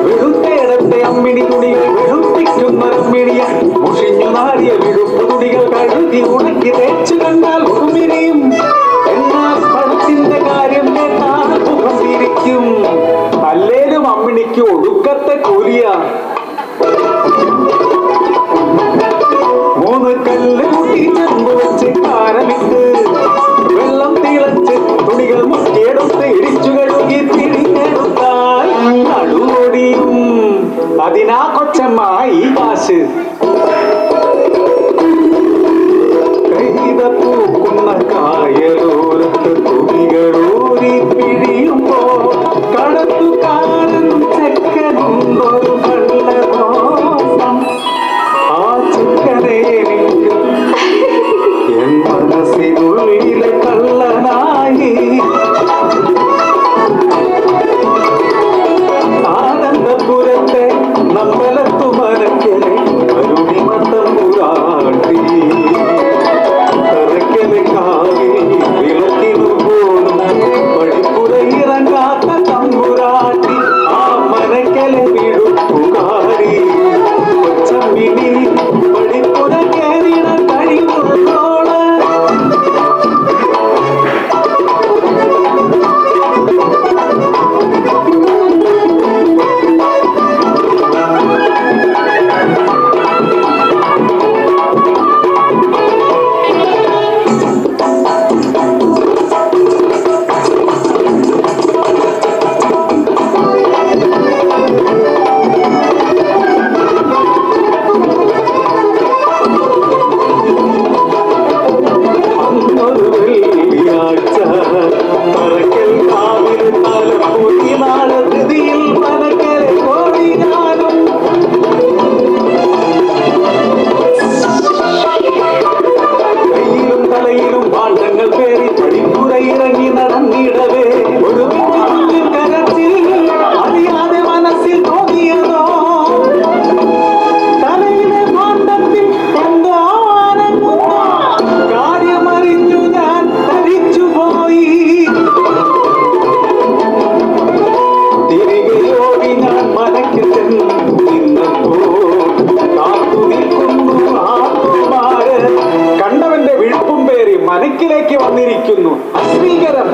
വെളുത്തേടത്തെ അമ്മിണി തുണികൾ വെളുപ്പിക്കുന്ന അമ്മിണിയ മുഷിഞ്ഞു നാടിയ വെളുപ്പ് തുണികൾ കഴുകി ഉണക്കി തേച്ചു കണ്ടാൽ ഉമിരിയും. എന്നാൽ പണത്തിന്റെ കാര്യം കേട്ടാൽ മുഖം തിരിക്കും. അല്ലേലും അമ്മിണിക്ക് ഒടുക്കത്തെ കൂലിയ. 3 കല്ല് കൂട്ടി ചെമ്പ് വെച്ച് കാരമിട്ട് വെള്ളം തിളച്ച് തുണികൾ മുക്കിയെടുത്ത് ഇടിച്ചു കഴുകി പിഴിഞ്ഞെടുത്താൽ നടുവൊടിയും. അതിനാ കൊച്ചമ്മ ഈ കാശ്. കൈത പൂക്കുന്ന കായലോരത്ത് തുണികളൂരി പിഴിയുമ്പോ കടത്തുകാരൻ ചെക്കനുണ്ടൊരു കള്ളമോസം. ആ ചെക്കനെ എൻ മനസ്സിനുള്ളിലെ കള്ളനായി. ആനന്ദപുരത്തെ നമ്പലത്തു മനക്കലെ അരുണിമത്തം പുരാട്ടി. തറക്കലെ കാവിൽ വിളക്കിനു പോലും പടിപ്പുറയിറങ്ങാത്ത തമ്പുരാട്ടി. ആ മനക്കലെ വിടുപ്പുകാരി കൊച്ചമ്മിണി പടിപ്പുര കേറിട കഴിവുള്ളോള്. മനക്കിലേക്ക് വന്നിരിക്കുന്നു. അസ്വീകരം.